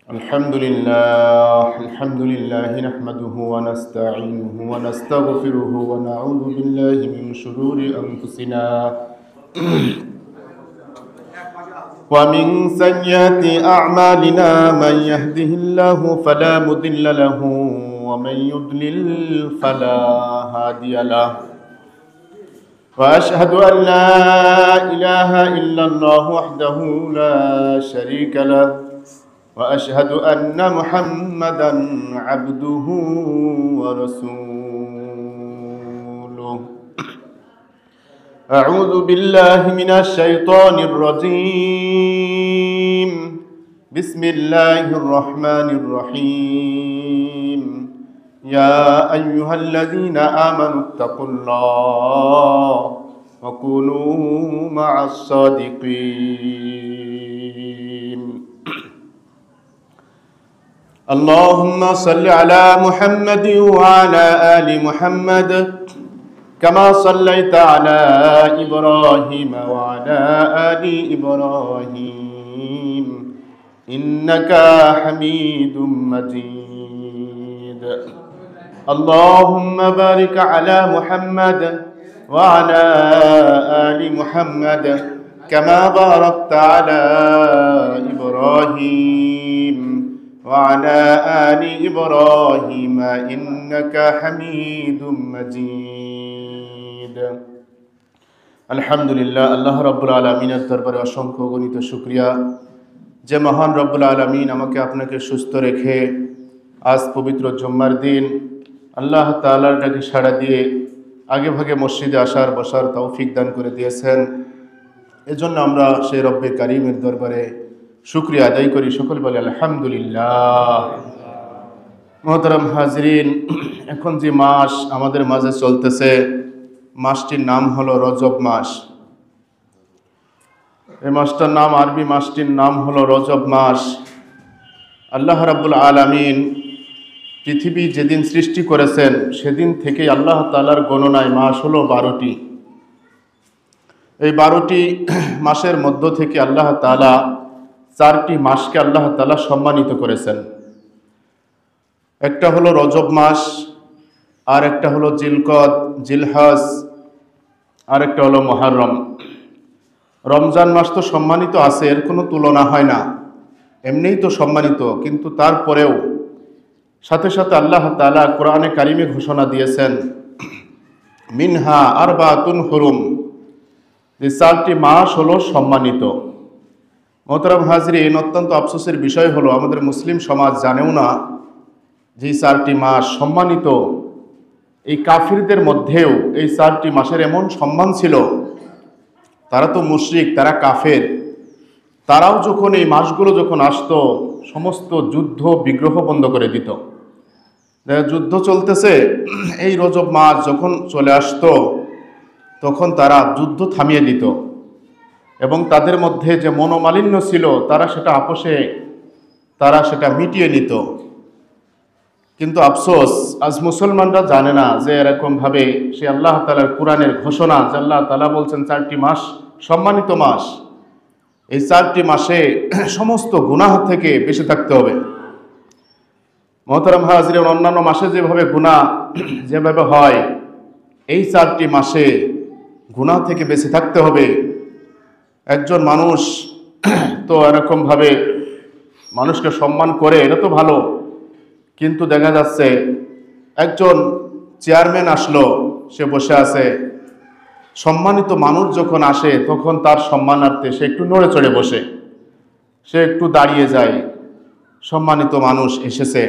الحمد لله نحمده ونستعينه ونستغفره ونعوذ بالله من شرور أنفسنا ومن سيئات أعمالنا من يهده الله فلا مضل له ومن يضلل فلا هادي له وأشهد أن لا إله إلا الله وحده لا شريك له وأشهد أن محمدًا عبده ورسوله أعوذ بالله من الشيطان الرجيم بسم الله الرحمن الرحيم يا أيها الذين آمنوا اتقوا الله وكونوا مع الصادقين اللهم صل على محمد وعلى آل محمد كما صليت على إبراهيم وعلى آل إبراهيم إنك حميد مجيد اللهم بارك على محمد وعلى آل محمد كما باركت على إبراهيم وعلى آل إبراهيم إنك حميد مجيد আলহামদুলিল্লাহ আল্লাহ রাব্বুল আলামিনের দরবারে অসংখ্য গণিত শুকরিয়া যে মহান রব্বুল আলামিন আমাকে আপনাকে সুস্থ রেখে আজ পবিত্র জুম্মার দিন আল্লাহ তাআলার ডাকে সাড়া দিয়ে আগে ভাগে মসজিদে আসার বসার তৌফিক দান করে দিয়েছেন। এজন্য আমরা সেই রব্বে কারীমের দরবারে শুকরিয়া আদায় করি, সকল বলে আলহামদুলিল্লাহ। মোহতারাম হাজরিন, এখন যে মাস আমাদের মাঝে চলতেছে মাসটির নাম হলো রজব মাস। এই মাসটার নাম, আরবি মাসটির নাম হলো রজব মাস। আল্লাহ রাব্বুল আলামিন পৃথিবী যেদিন সৃষ্টি করেছেন সেদিন থেকে আল্লাহ তাআলার গণনায় মাস হলো 12টি। এই 12টি মাসের মধ্য থেকে আল্লাহ তাআলা 4টি মাসকে আল্লাহ তাআলা সম্মানিত করেছেন। একটা হলো রজব মাস, আর একটা হলো জিলকদ, জিলহজ, আর একটা হলো মুহররম। রমজান মাস তো সম্মানিত আছে, এর কোনো তুলনা হয় না, এমনিই তো সম্মানিত, কিন্তু তারপরেও সাথে সাথে আল্লাহ তাআলা কোরআনে কারিমে ঘোষণা দিয়েছেন মিনহা আরবাতুন হুরুম, যে 4টি মাস হলো সম্মানিত। মোহতারাম হাজরিন, অত্যন্ত আফসোসের বিষয় হলো আমাদের মুসলিম সমাজ জানেও না যে 4টি মাস সম্মানিত। এই কাফিরদের মধ্যেও এই 4টি মাসের এমন সম্মান ছিল, তারা তো মুশরিক, তারা কাফের, তারাও যখন এই মাসগুলো যখন আসতো সমস্ত যুদ্ধ বিগ্রহ বন্ধ করে দিত। যুদ্ধ চলতেছে, এই রজব মাস যখন চলে আসতো তখন তারা যুদ্ধ থামিয়ে দিত এবং তাদের মধ্যে যে মনোমালিন্য ছিল তারা সেটা আপোষে তারা সেটা মিটিয়ে নিত। কিন্তু আফসোস, আজ মুসলমানরা জানে না যে এরকমভাবে সে আল্লাহ তাআলার কোরআনের ঘোষণা যে আল্লাহ তাআলা বলছেন 4টি মাস সম্মানিত মাস। এই 4টি মাসে সমস্ত গুনাহ থেকে বেঁচে থাকতে হবে। মোহতারাম হাজরিন, অন্যান্য মাসে যেভাবে গুনাহ যেভাবে হয়, এই 4টি মাসে গুনাহ থেকে বেঁচে থাকতে হবে। একজন মানুষ তো এরকমভাবে মানুষকে সম্মান করে, এটা তো ভালো, কিন্তু দেখা যাচ্ছে একজন চেয়ারম্যান আসলো, সে বসে আছে, সম্মানিত মানুষ যখন আসে তখন তার সম্মানার্থে সে একটু নড়ে চড়ে বসে, সে একটু দাঁড়িয়ে যায়। সম্মানিত মানুষ এসেছে,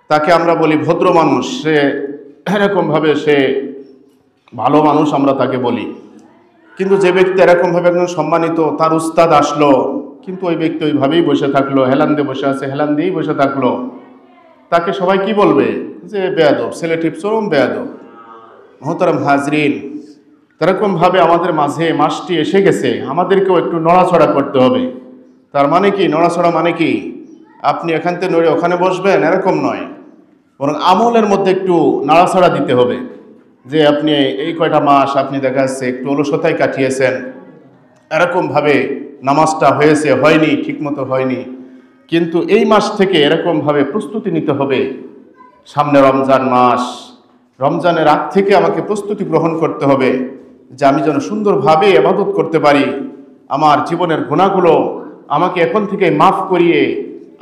তাকে আমরা বলি ভদ্র মানুষ, সে এরকমভাবে সে ভালো মানুষ আমরা তাকে বলি। কিন্তু যে ব্যক্তি এরকমভাবে একজন সম্মানিত, তার উস্তাদ আসলো, কিন্তু ওই ব্যক্তি ওইভাবেই বসে থাকলো, হেলান দিয়ে বসে আছে, হেলান দিয়েই বসে থাকলো, তাকে সবাই কি বলবে? যে বেয়াদব, ছেলেটিপ চরম বেয়াদব। মোহতারাম হাজরিন, এরকমভাবে আমাদের মাঝে মাসটি এসে গেছে, আমাদেরকেও একটু নড়াচড়া করতে হবে। তার মানে কি? নড়াচড়া মানে কি আপনি এখান থেকে নড়ে ওখানে বসবেন এরকম নয়, বরং আমলের মধ্যে একটু নাড়াচাড়া দিতে হবে। যে আপনি এই কয়টা মাস আপনি দেখা যাচ্ছে একটু অলসতায় কাটিয়েছেন, এরকমভাবে নামাজটা হয়েছে হয়নি, ঠিকমতো হয়নি, কিন্তু এই মাস থেকে এরকমভাবে প্রস্তুতি নিতে হবে, সামনে রমজান মাস, রমজানের আগ থেকে আমাকে প্রস্তুতি গ্রহণ করতে হবে যে আমি যেন সুন্দরভাবে ইবাদত করতে পারি, আমার জীবনের গুনাহগুলো আমাকে এখন থেকে মাফ করিয়ে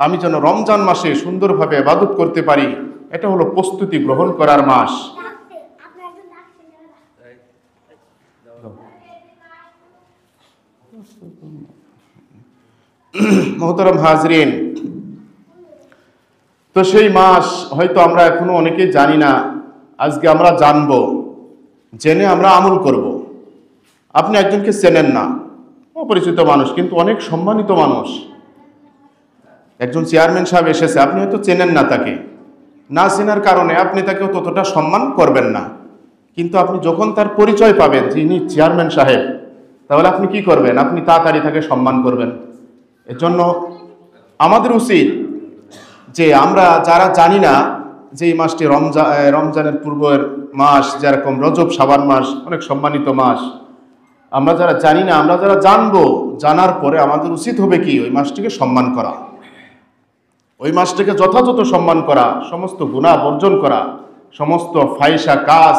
আমি যেন রমজান মাসে সুন্দরভাবে ইবাদত করতে পারি। এটা হলো প্রস্তুতি গ্রহণ করার মাস। মোহতারাম হাজরিন, তো সেই মাস হয়তো আমরা এখনো অনেকেই জানি না, আজকে আমরা জানবো, জেনে আমরা আমল করব। আপনি একজনকে চেনেন না, অপরিচিত মানুষ কিন্তু অনেক সম্মানিত মানুষ, একজন চেয়ারম্যান সাহেব এসেছে, আপনি হয়তো চেনেন না তাকে, না চেনার কারণে আপনি তাকে ততটা সম্মান করবেন না, কিন্তু আপনি যখন তার পরিচয় পাবেন যে ইনি চেয়ারম্যান সাহেব, তাহলে আপনি কি করবেন? আপনি তাড়াতাড়ি তাকে সম্মান করবেন। এজন্য আমাদের উচিত যে আমরা যারা জানি না যে এই মাসটি রমজানের পূর্বের মাস, যেরকম রজব শাবান মাস অনেক সম্মানিত মাস, আমরা যারা জানি না, আমরা যারা জানবো, জানার পরে আমাদের উচিত হবে কি ওই মাসটিকে সম্মান করা, ওই মাসটিকে যথাযথ সম্মান করা, সমস্ত গুনাহ বর্জন করা, সমস্ত ফাহিশা কাজ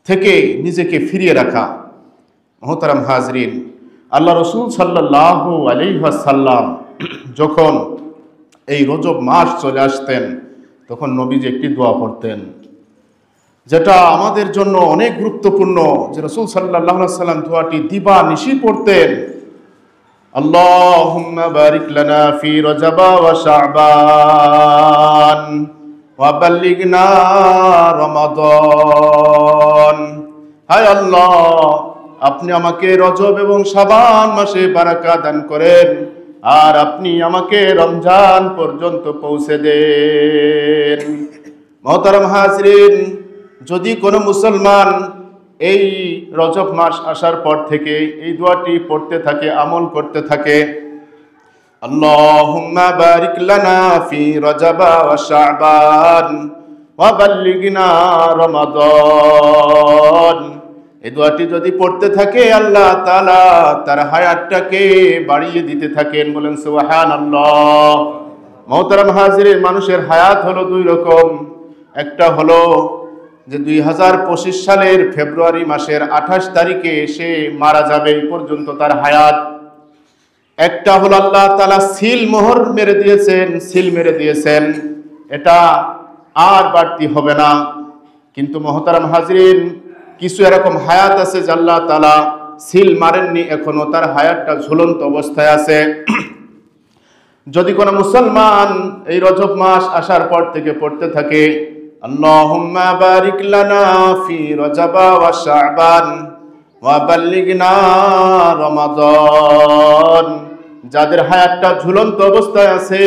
থেকে নিজেকে ফিরিয়ে রাখা। মুহতারাম হাজরিন, আল্লাহ রসুল সাল্লাল্লাহু আলাইহি ওয়াসাল্লাম যখন এই রজব মাস চলে আসতেন তখন নবীজি একটি দোয়া পড়তেন, যেটা আমাদের জন্য অনেক গুরুত্বপূর্ণ, যে রাসূল সাল্লাল্লাহু আলাইহি ওয়াসাল্লাম দোয়াটি দিবা নিশি পড়তেন। আল্লাহুম্মা বারিক লানা ফি রজব ওয়া শাবান ওয়া বাল্লিগনা রমাদান। হায় আল্লাহ, আপনি আমাকে রজব এবং শাবান মাসে বারাকা দান করেন, আর আপনি আমাকে রমজান পর্যন্ত পৌঁছে দেন। মুহতারাম হাজরিন, যদি কোনো মুসলমান এই রজব মাস আসার পর থেকে এই দোয়াটি পড়তে থাকে, আমল করতে থাকে, আল্লাহুম্মা বারিক লানা ফি রজব ওয়া শাবান ওয়া বাল্লিগনা রমাদান, এই দোয়াটি যদি পড়তে থাকে আল্লাহ তাআলা তার হায়াতটাকে বাড়িয়ে দিতে থাকেন। বলেন সুবহানাল্লাহ। মুহতারাম হাজিরিন, মানুষের হায়াত হলো দুই রকম। একটা হলো যে 2025 সালের ফেব্রুয়ারি মাসের 28 তারিখে সে মারা যাবে, এই পর্যন্ত তার হায়াত। একটা হলো আল্লাহ তাআলা সিল মোহর মেরে দিয়েছেন, সিল মেরে দিয়েছেন, এটা আর বাড়তি হবে না। কিন্তু মুহতারাম হাজিরিন, কিছু এরকম হায়াত আছে যে আল্লাহ তাআলা সিল মারেননি, এখনো তার হায়াতটা ঝুলন্ত অবস্থায় আছে। যদি কোনো মুসলমান এই রজব মাস আসার পর থেকে পড়তে থাকে আল্লাহুম্মা বারিক লানা ফি রজব ওয়া শাবান ওয়া বাল্লিগনা রমাদান, যাদের হায়াতটা ঝুলন্ত অবস্থায় আছে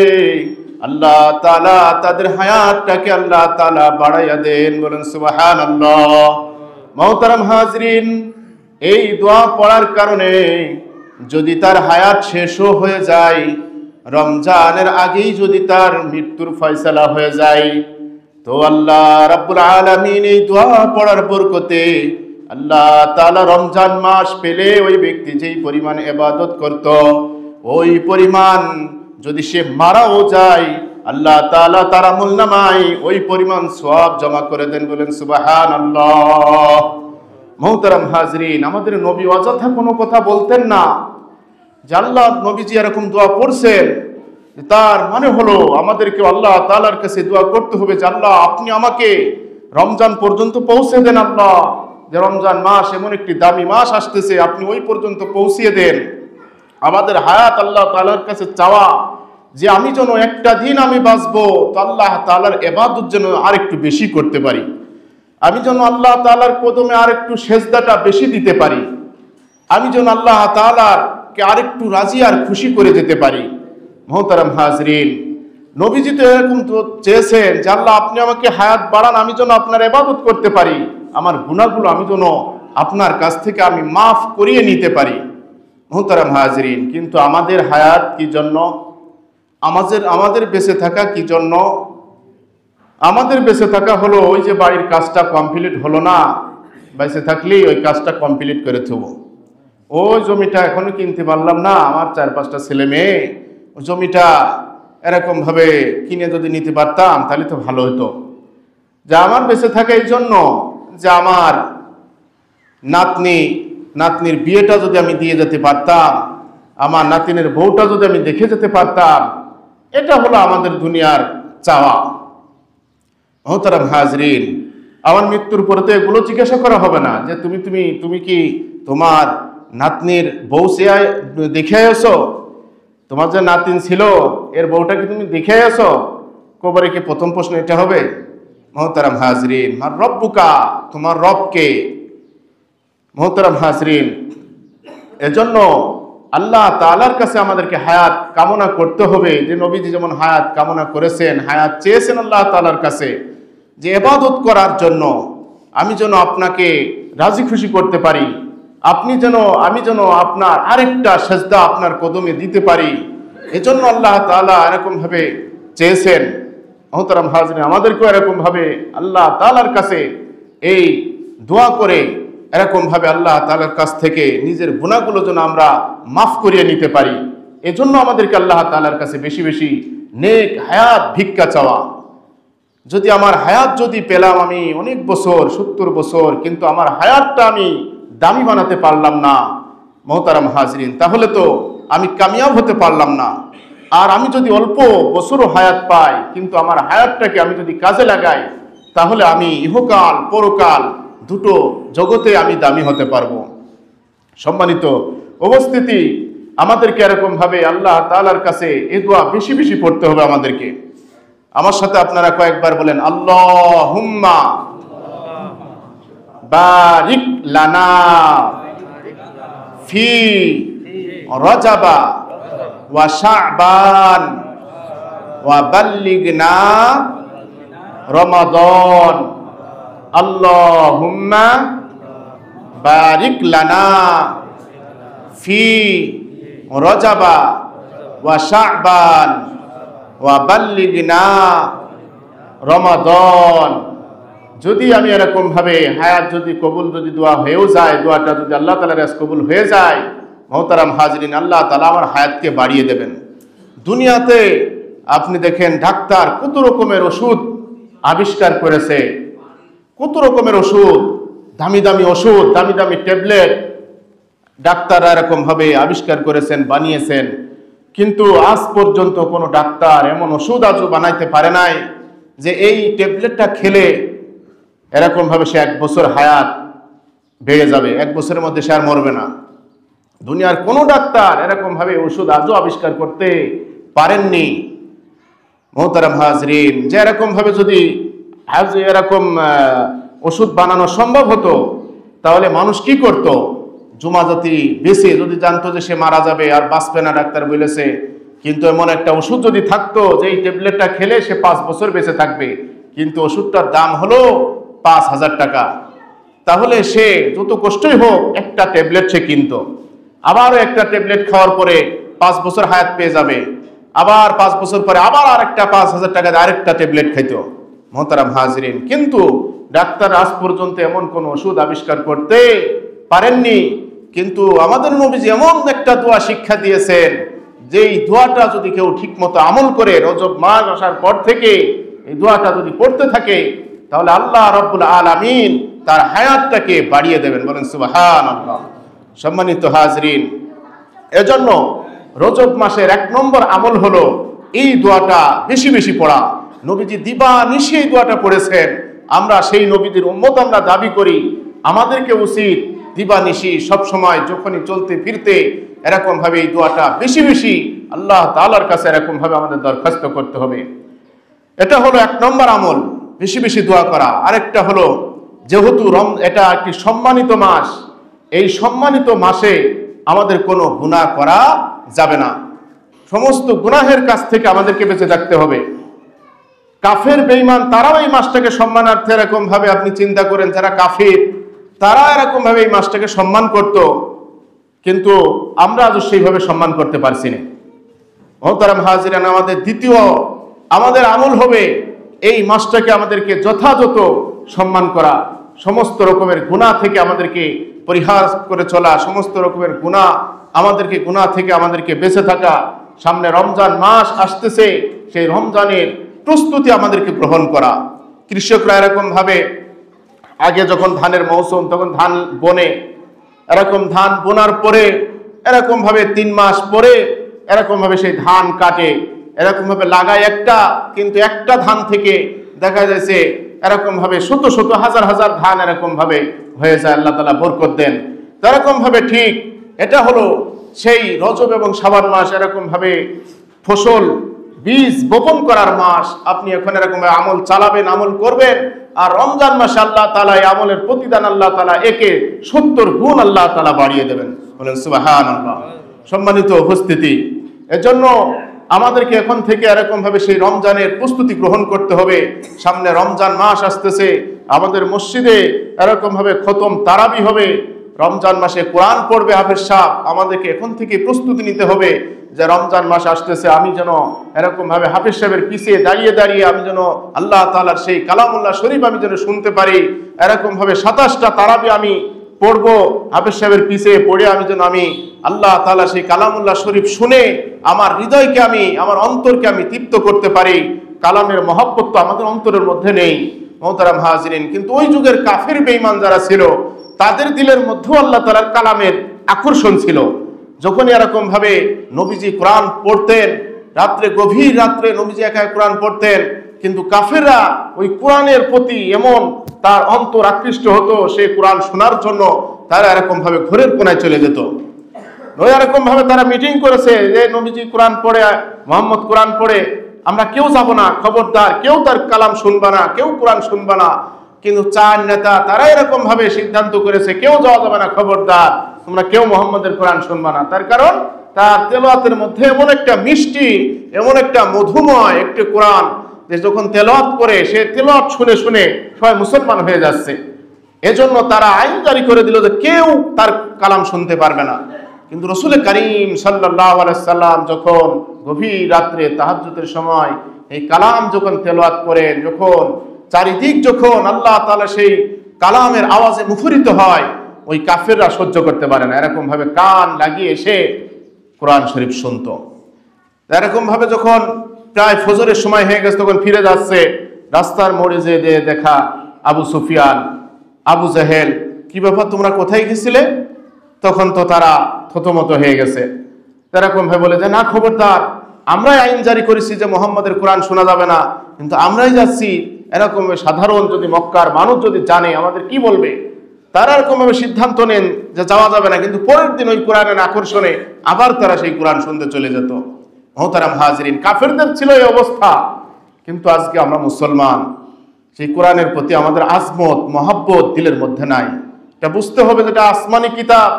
আল্লাহ তাআলা তাদের হায়াতটাকে আল্লাহ তাআলা বাড়াইয়া দেন। বলেন সুবহানাল্লাহ। মুহতারাম হাজরিন, এই দোয়া পড়ার কারণে যদি তার হায়াত শেষও হয়ে যায়, রমজানের আগেই যদি তার মৃত্যুর ফয়সালা হয়ে যায়, তো আল্লাহ রাব্বুল আলামিন এই দোয়া পড়ার বরকতে আল্লাহ তাআলা রমজান মাস পেলে ওই ব্যক্তি যেই পরিমাণ ইবাদত করত, ওই পরিমাণ যদি সে মারাও যায় আল্লাহ তাআলা তার আমলনামায় ওই পরিমাণ সওয়াব জমা করে দেন। বলেন সুবহানাল্লাহ। মুহতারাম হাজরিন, আমাদের নবী অযথা কোনো কথা বলতেন না। যে আল্লাহ নবীজি এরকম দোয়া পড়ছেন, তার মানে হলো আমাদেরকে আল্লাহ তাআলার কাছে দোয়া করতে হবে যে আল্লাহ আপনি আমাকে রমজান পর্যন্ত পৌঁছে দেন। আল্লাহ, যে রমজান মাস এমন একটি দামি মাস আসতেছে, আপনি ওই পর্যন্ত পৌঁছিয়ে দেন। আমাদের হায়াত আল্লাহ তাআলার কাছে চাওয়া যে আমি যেন একটা দিন আমি বাঁচবো, তো আল্লাহ তাআলার ইবাদত যেন আরেকটু বেশি করতে পারি, আমি যেন আল্লাহ তাআলার কদমে আরেকটু সেজদাটা বেশি দিতে পারি, আমি যেন আল্লাহ তাআলাকে আরেকটু রাজি আর খুশি করে যেতে পারি। মুহতারাম হাজরিন, নবীজি তো এরকম তো চেয়েছেন যে আল্লাহ আপনি আমাকে হায়াত বাড়ান, আমি যেন আপনার ইবাদত করতে পারি, আমার গুনাহগুলো আমি যেন আপনার কাছ থেকে আমি মাফ করিয়ে নিতে পারি। মুহতারাম হাজরিন, কিন্তু আমাদের হায়াত কি জন্য, আমাদের বেঁচে থাকা কি জন্য? আমাদের বেঁচে থাকা হলো ওই যে বাড়ির কাজটা কমপ্লিট হলো না, বেঁচে থাকলেই ওই কাজটা কমপ্লিট করে থব। ওই জমিটা এখনো কিনতে পারলাম না, আমার 4-5টা ছেলে মেয়ে, ওই জমিটা এরকমভাবে কিনে যদি নিতে পারতাম তাহলে তো ভালো হতো। যে আমার বেঁচে থাকে এই জন্য যে আমার নাতনির বিয়েটা যদি আমি দিয়ে যেতে পারতাম, আমার নাতিনের বউটা যদি আমি দেখে যেতে পারতাম, এটা হলো আমাদের দুনিয়ার চাওয়া। মোহতারাম হাজরিন, আমার মৃত্যুর পরে তো এগুলো জিজ্ঞাসা করা হবে না যে তুমি কি তোমার নাতনির বউ দেখে আসো, তোমার যে নাতিন ছিল এর বউটা কি তুমি দেখে আসো? কবরে কি প্রথম প্রশ্ন এটা হবে? মোহতারাম হাজরিন, মার রব্বুকা, তোমার রবকে। মোহতারাম হাজরিন, এজন্য আল্লাহ তাআলার কাছে আমাদেরকে হায়াত কামনা করতে হবে, যে নবীজি যেমন হায়াত কামনা করেছেন, হায়াত চেয়েছেন আল্লাহ তাআলার কাছে যে ইবাদত করার জন্য, আমি যেন আপনাকে রাজি খুশি করতে পারি, আমি যেন আপনার আরেকটা সেজদা আপনার কদমে দিতে পারি। এজন্য আল্লাহ তাআলা এরকম ভাবে চেয়েছেন। মোহতারাম হাজরিন, আমাদেরকেও এরকম ভাবে আল্লাহ তাআলার কাছে এই দোয়া করে এরকম ভাবে আল্লাহ তাআলার কাছ থেকে নিজের গুনাহগুলো যেন আমরা মাফ করিয়ে নিতে পারি। এজন্য আমাদেরকে আল্লাহ তাআলার কাছে বেশি বেশি নেক হায়াত ভিক্ষা চাওয়া। যদি আমার হায়াত যদি পেলাম আমি অনেক বছর, 70 বছর, কিন্তু আমার হায়াতটা আমি দামি বানাতে পারলাম না, মোহতারাম হাজরিন, তাহলে তো আমি কামিয়াব হতে পারলাম না। আর আমি যদি অল্প বছরও হায়াত পাই, কিন্তু আমার হায়াতটাকে আমি যদি কাজে লাগাই, তাহলে আমি ইহকাল পরকাল দুটো জগতে আমি দামি হতে পারবো। সম্মানিত উপস্থিতি, আমাদেরকে এরকম ভাবে আল্লাহ তাআলার কাছে এই দোয়া বেশি বেশি পড়তে হবে আমাদেরকে। আমার সাথে আপনারা কয়েকবার বলেন, আল্লাহুম্মা বারিক লানা ফি রজাবা ওয়া শাবান ওয়া বাল্লিগনা রমাদান। আল্লাহুম্মা বারিক লানা ফি রজাবা ওয়া শাবান ওয়া বাল্লিগনা রমাদান। যদি আমি এরকম ভাবে হায়াত যদি কবুল যদি দোয়া হয়েও যায়, দোয়াটা যদি আল্লাহ তাআলার কাছে কবুল হয়ে যায়, মোহতারাম হাজরিন, আল্লাহ তাআলা আমার হায়াতকে বাড়িয়ে দেবেন। দুনিয়াতে আপনি দেখেন ডাক্তার কত রকমের ওষুধ আবিষ্কার করেছে, কত রকমের ওষুধ, দামি দামি ওষুধ, দামি দামি ট্যাবলেট ডাক্তাররা এরকম ভাবে আবিষ্কার করেছেন, বানিয়েছেন, কিন্তু আজ পর্যন্ত কোনো ডাক্তার এমন ওষুধ আজও বানাইতে পারে নাই যে এই ট্যাবলেটটা খেলে এরকম ভাবে সে 1 বছর হায়াত বেড়ে যাবে, 1 বছরের মধ্যে সে আর মরবে না। দুনিয়ার কোনো ডাক্তার এরকম ভাবে ওষুধ আজও আবিষ্কার করতে পারেননি। মোহতারাম হাজরিন, যে এরকম ভাবে যদি আজ এরকম ওষুধ বানানো সম্ভব হতো, তাহলে মানুষ কি করত? জুমাজাতি বেঁচে যদি জানতো যে সে মারা যাবে আর বাঁচবে না, ডাক্তার বলেছে, কিন্তু এমন একটা ওষুধ যদি থাকতো যে এই ট্যাবলেটটা খেলে সে 5 বছর বেঁচে থাকবে, কিন্তু ওষুধটার দাম হলো 5000 টাকা, তাহলে সে যত কষ্টই হোক একটা ট্যাবলেট সে কিনতো। আবারও একটা ট্যাবলেট খাওয়ার পরে 5 বছর হায়াত পেয়ে যাবে, আবার 5 বছর পরে আবার আরেকটা 5000 টাকা দিয়ে আরেকটা ট্যাবলেট খাইতো। মোহতারাম হাজরিন, কিন্তু ডাক্তার আজ পর্যন্ত এমন কোন ওষুধ আবিষ্কার করতে পারেননি। কিন্তু আমাদের নবীজি এমন একটা দোয়া শিক্ষা দিয়েছেন, যেই দোয়াটা যদি কেউ ঠিকমতো আমল করে, রজব মাস আসার পর থেকে এই দোয়াটা যদি পড়তে থাকে, তাহলে আল্লাহ রাব্বুল আলামিন তার হায়াতটাকে বাড়িয়ে দেবেন। বলেন সুবহানাল্লাহ। সম্মানিত হাজরিন, এজন্য রজব মাসের 1 নম্বর আমল হলো এই দোয়াটা বেশি বেশি পড়া। নবীজি দিবানিশি এই দোয়াটা পড়েছেন। আমরা সেই নবীদের উম্মত আমরা দাবি করি, আমাদেরকে উচিত দিবানিশি সবসময় যখনই চলতে ফিরতে এরকম ভাবে এই দোয়াটা বেশি বেশি আল্লাহ তাআলার কাছে এরকম ভাবে আমাদের দরখাস্ত করতে হবে। এটা হলো 1 নম্বর আমল, বেশি বেশি দোয়া করা। আরেকটা হলো, যেহেতু এটা একটি সম্মানিত মাস, এই সম্মানিত মাসে আমাদের কোনো গুনাহ করা যাবে না। সমস্ত গুনাহের কাছ থেকে আমাদেরকে বেঁচে থাকতে হবে। কাফের বেঈমান তারাও এই মাসটাকে সম্মানার্থে এরকম ভাবে আপনি চিন্তা করেন, যারা কাফের তারা এরকম ভাবে এই মাসটাকে সম্মান করত, কিন্তু আমরা আজ সেইভাবে সম্মান করতে পারছি না। মোহতারাম হাজিরান, আমাদের আমল হবে এই মাসটাকে আমাদেরকে যথাযথ সম্মান করা, সমস্ত রকমের গুনাহ থেকে আমাদেরকে পরিহার করে চলা, সমস্ত রকমের গুনাহ থেকে আমাদেরকে বেঁচে থাকা, সামনে রমজান মাস আসতেছে, সেই রমজানের প্রস্তুতি আমাদেরকে গ্রহণ করা। কৃষকরা এরকম ভাবে আগে যখন ধানের মৌসুম তখন ধান বোনে, এরকম ধান বোনার পরে এরকম ভাবে 3 মাস পরে এরকম ভাবে সেই ধান কাটে, এরকম ভাবে লাগায় একটা, কিন্তু একটা ধান থেকে দেখা যাচ্ছে এরকম ভাবে শত শত হাজার হাজার ধান এরকম ভাবে হয়ে যায়। আল্লাহ তাআলা বরকত দেন। এরকম ভাবে ঠিক এটা হলো সেই রজব এবং শাবান মাস, এরকম ভাবে ফসল বীজ বপন করার মাস। আপনি এখন এরকম ভাবে আমল চালাবেন, আমল করবেন, আর রমজান মাসে আল্লাহ তাআলা এই আমলের প্রতিদান আল্লাহ তাআলা একে 70 গুণ আল্লাহ তাআলা বাড়িয়ে দেবেন। বলেন সুবহানাল্লাহ। সম্মানিত উপস্থিতি, এজন্য আমাদেরকে এখন থেকে এরকম ভাবে সেই রমজানের প্রস্তুতি গ্রহণ করতে হবে। সামনে রমজান মাস আসতেছে, আমাদের মসজিদে এরকম ভাবে খতম তারাবি হবে, রমজান মাসে কোরআন পড়বে হাফেজ সাহেব। আমাদেরকে এখন থেকে প্রস্তুতি নিতে হবে যে রমজান মাস আসতেছে, আমি যেন এরকম ভাবে হাফেজ সাহেবের পিছিয়ে দাঁড়িয়ে দাঁড়িয়ে আমি যেন আল্লাহ তাআলার সেই কালামুল্লাহ শরীফ আমি যেন শুনতে পারি। এরকম ভাবে 27টা তারাবি আমি পড়বো হাফেজ সাহেবের পিছিয়ে পড়ে, আমি যেন আমি আল্লাহ তাআলা সেই কালামুল্লাহ শরীফ শুনে আমার হৃদয়কে আমি, আমার অন্তরকে আমি তৃপ্ত করতে পারি। কালামের মহব্বত তো আমাদের অন্তরের মধ্যে নেই মোহতারাম হাজিরিন, কিন্তু ওই যুগের কাফের বেঈমান যারা ছিল তাদের দিলের মধ্যেও আল্লাহ তাআলার কালামের আকর্ষণ ছিল। যখন এরকম ভাবে নবীজি কোরআন পড়তেন, রাত্রে গভীর রাত্রে নবীজি একা কোরআন পড়তেন, কিন্তু কাফেররা ওই কোরআনের প্রতি এমন তার অন্তর আকৃষ্ট হতো, সেই কোরআন শোনার জন্য তারা এরকম ভাবে ঘরের কোনায় চলে যেত। এরকম ভাবে তারা মিটিং করেছে যে নবীজি কোরআন পড়ে, মুহাম্মদ কোরআন পড়ে, আমরা কেউ যাব না, খবরদার কেউ তার কালাম শুনবা না, কেউ কোরআন শুনবা না। কিন্তু 4 নেতা তারা এরকম ভাবে সিদ্ধান্ত করেছে কেউ যাওয়া যাবে না, খবরদার তোমরা কেউ মুহাম্মদের কোরআন শুনবা না। তার কারণ তার তেলাওয়াতের মধ্যে এমন একটা মিষ্টি, এমন একটা মধুময় একটা কোরআন যে যখন তেলাওয়াত করে সে তেলাওয়াত শুনে শুনে সবাই মুসলমান হয়ে যাচ্ছে। এজন্য তারা আইন জারি করে দিল যে কেউ তার কালাম শুনতে পারবে না। কিন্তু রাসূল করিম সাল্লাল্লাহু আলাইহি সাল্লাম যখন গভীর রাত্রে তাহাজ্জুদের সময় এই কালাম যখন তেলাওয়াত করেন, যখন চারিদিক যখন আল্লাহ তাআলা সেই কালামের আওয়াজে মুখরিত হয়, ওই কাফেররা সহ্য করতে পারে না, এরকম ভাবে কান লাগিয়ে এসে কোরআন শরীফ শুনতো। এরকম ভাবে যখন প্রায় ফজরের সময় হয়ে গেছে তখন ফিরে যাচ্ছে, রাস্তার মোড়ে যে দেখা আবু সুফিয়ান, আবু জাহেল, কি ব্যাপার তোমরা কোথায় গেছিলে? তখন তো তারা থতমত হয়ে গেছে। এরকম ভাবে বলে যে না, খবরদার আমরাই আইন জারি করেছি যে মুহাম্মদের কোরআন শোনা যাবে না, কিন্তু আমরাই যাচ্ছি। এরকম সাধারণ যদি মক্কার মানুষ যদি জানে আমাদের কি বলবে? তারা এরকম ভাবে সিদ্ধান্ত নেন যে যাওয়া যাবে না, কিন্তু পরের দিন ওই কোরআনের আকর্ষণে আবার তারা সেই কোরআন শুনতে চলে যেত। মোহতারাম হাজিরিন, কাফেরদের ছিল এই অবস্থা, কিন্তু আজকে আমরা মুসলমান, সেই কোরআনের প্রতি আমাদের আজমত মহব্বত দিলের মধ্যে নাই। এটা বুঝতে হবে যেটা আসমানি কিতাব,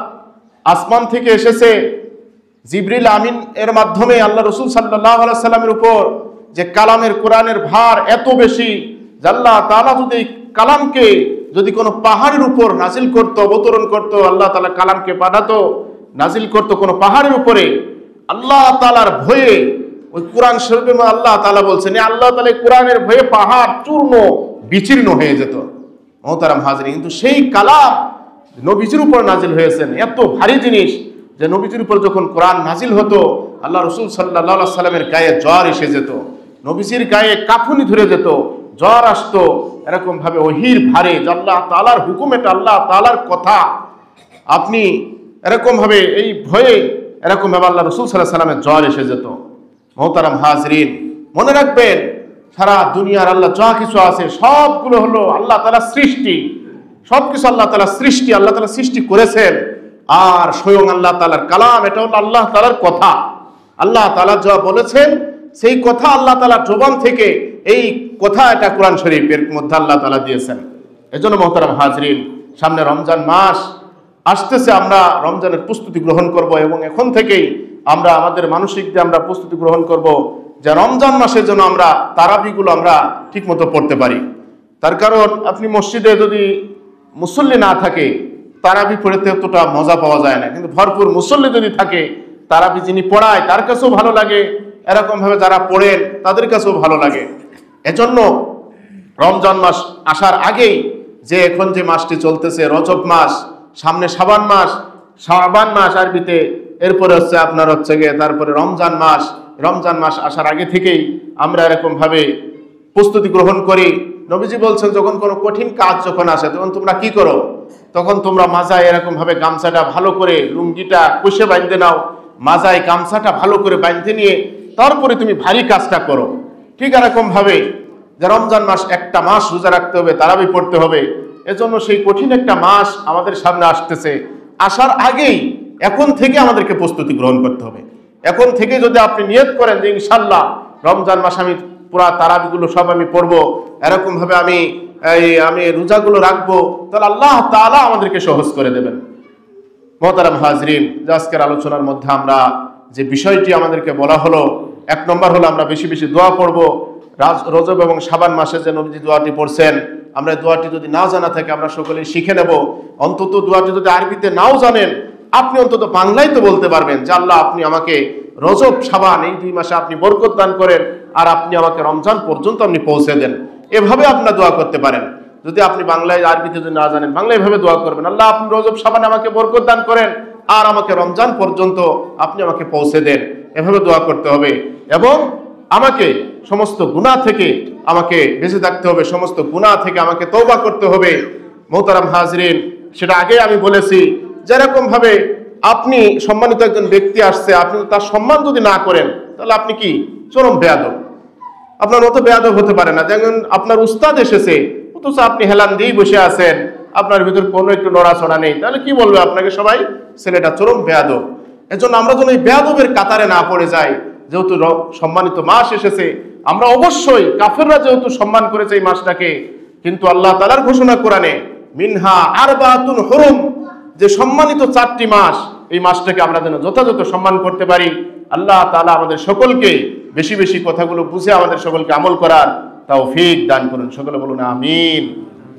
আসমান থেকে এসেছে। জিবরিল আমিন এর মাধ্যমে আল্লাহ রাসূল সাল্লাল্লাহু আলাইহি সাল্লামের উপর যে কালামের কোরআনের ভার এত বেশি যে আল্লাহ তাআলা যদি কালামকে যদি কোনো পাহাড়ের উপর নাজিল করতো, অবতরণ করতো, আল্লাহ তাআলা কালামকে পাঠাতো, নাজিল করতো কোনো পাহাড়ের উপরে, আল্লাহ তাআলার ভয়ে ওই কোরআন শরীফে আল্লাহ তাআলা বলছেন আল্লাহ তাআলা কোরআনের ভয়ে পাহাড় চূর্ণ বিচীর্ণ হয়ে যেত। মোহতারাম হাজিরিন, কিন্তু সেই কালাম নবীজির উপর নাজিল হয়েছেন, এত ভারী জিনিস যে নবীজির উপর যখন কোরআন নাজিল হতো আল্লাহ রাসূল সাল্লাল্লাহু আলাইহি সাল্লামের গায়ে জ্বর এসে যেত, নবীজির গায়ে কাঁপুনি ধরে যেত, জ্বর আসতো। এরকম ভাবে ওহির ভারে আল্লাহ তাআলার হুকুম, এটা আল্লাহ তাআলার কথা, আপনি এরকম ভাবে এই ভয়ে এরকম ভাবে আল্লাহ রাসূল সাল্লাল্লাহু আলাইহি সাল্লামের জ্বর এসে যেত। মোহতারাম হাজিরিন, মনে রাখবেন সারা দুনিয়ার আল্লাহ যা কিছু আছে সবগুলো হলো আল্লাহ তাআলার সৃষ্টি, সবকিছু আল্লাহ তাআলার সৃষ্টি, আল্লাহ তাআলা সৃষ্টি করেছেন। আর স্বয়ং আল্লাহ তাআলার কালাম, এটা হলো আল্লাহ তাআলার কথা। আল্লাহ তাআলা যা বলেছেন সেই কথা আল্লাহ তাআলার জবান থেকে এই কথা, এটা কোরআন শরীফের মধ্যে আল্লাহ তাআলা দিয়েছেন। এজন্য মোহতারাম হাজিরিন, সামনে রমজান মাস আসতেছে, আমরা রমজানের প্রস্তুতি গ্রহণ করব এবং এখন থেকেই আমরা আমাদের মানসিক দিয়ে আমরা প্রস্তুতি গ্রহণ করব যে রমজান মাসের জন্য আমরা তারাবিগুলো আমরা ঠিকমতো পড়তে পারি। তার কারণ আপনি মসজিদে যদি মুসল্লি না থাকে তারাবি পড়তে অতটা মজা পাওয়া যায় না, কিন্তু ভরপুর মুসল্লি যদি থাকে তারাবি যিনি পড়ায় তার কাছেও ভালো লাগে, এরকম ভাবে যারা পড়েন তাদের কাছেও ভালো লাগে। এজন্য রমজান মাস আসার আগেই যে এখন যে মাসটি চলতেছে রজব মাস, সামনে শাবান মাস, শাবান মাস আরবিতে এরপরে হচ্ছে আপনার হচ্ছে গিয়ে তারপরে রমজান মাস। রমজান মাস আসার আগে থেকেই আমরা এরকম ভাবে প্রস্তুতি গ্রহণ করি। নবীজি বলছেন যখন কোনো কঠিন কাজ যখন আসে তখন তোমরা কি করো? তখন তোমরা মাজায় এরকম ভাবে গামছাটা ভালো করে লুঙ্গিটা কষে বাঁধতে নাও, মাজায় গামছাটা ভালো করে বাঁধতে নিয়ে তারপরে তুমি ভারী কাজটা করো। ঠিক এরকম ভাবে যে রমজান মাস একটা মাস রোজা রাখতে হবে, তারাবি পড়তে হবে। এজন্য সেই কঠিন একটা মাস আমাদের সামনে আসতেছে। আসার আগেই এখন থেকে আমাদেরকে প্রস্তুতি গ্রহণ করতে হবে। এখন থেকে যদি আপনি নিয়ত করেন যে ইনশাল্লাহ রমজান মাস আমি পুরা তারাবিগুলো সব আমি পড়বো, এরকম ভাবে আমি রোজাগুলো রাখবো, তাহলে আল্লাহ তাআলা আমাদেরকে সহজ করে দেবেন। মোহতারাম হাজরিন, আজকের আলোচনার মধ্যে আমরা যে বিষয়টি আমাদেরকে বলা হলো, 1 নম্বর হলো আমরা বেশি বেশি দোয়া পড়বো। রজব এবং শাবান মাসে যে নবীজি দোয়াটি পড়ছেন, আমরা দোয়াটি যদি না জানা থাকে আমরা সকলেই শিখে নেব। অন্তত দোয়াটি যদি আরবিতে নাও জানেন, আপনি অন্তত বাংলায় তো বলতে পারবেন যে আল্লাহ আপনি আমাকে রজব শাবান এই 2 মাসে আপনি বরকত দান করেন, আর আপনি আমাকে রমজান পর্যন্ত আপনি পৌঁছে দেন। এভাবে আপনারা দোয়া করতে পারেন। যদি আপনি বাংলায় আরবিতে যদি না জানেন, বাংলায় এভাবে দোয়া করবেন, আল্লাহ আপনি রজব শাবান আমাকে বরকত দান করেন, আর আমাকে রমজান পর্যন্ত আপনি আমাকে পৌঁছে দেন। এভাবে দোয়া করতে হবে এবং আমাকে সমস্ত গুনাহ থেকে আমাকে বেঁচে থাকতে হবে, সমস্ত গুনাহ থেকে আমাকে তওবা করতে হবে। মোহতারাম হাজরিন, সেটা আগে আমি বলেছি, যেরকম ভাবে আপনি সম্মানিত একজন ব্যক্তি আসছে, আপনি তার সম্মান যদি না করেন তাহলে আপনি কি চরম বেয়াদব। আপনার মতো বেয়াদব হতে পারে না। যেমন আপনার উস্তাদ এসেছে, অথচ আপনি হেলান দিয়েই বসে আছেন, আপনার ভিতর কোনো একটু নড়াচড়া নেই, তাহলে কি বলবে আপনাকে সবাই? ছেলেটা চরম বেয়াদব। এজন্য আমরা যেন এই বেয়াদবের কাতারে না পড়ে যাই। যেহেতু সম্মানিত মাস এসেছে, আমরা অবশ্যই, কাফেররা যেহেতু সম্মান করেছে এই মাসটাকে, কিন্তু আল্লাহ তাআলার ঘোষণা কোরআনে মিনহা আরবাতুন হুরুম, যে সম্মানিত 4টি মাস, এই মাসটাকে আমরা যেন যথাযথ সম্মান করতে পারি। আল্লাহ তাআলা আমাদের সকলকে বেশি বেশি কথাগুলো বুঝে আমাদের সকলকে আমল করার তৌফিক দান করুন। সকলে বলুন আমিন।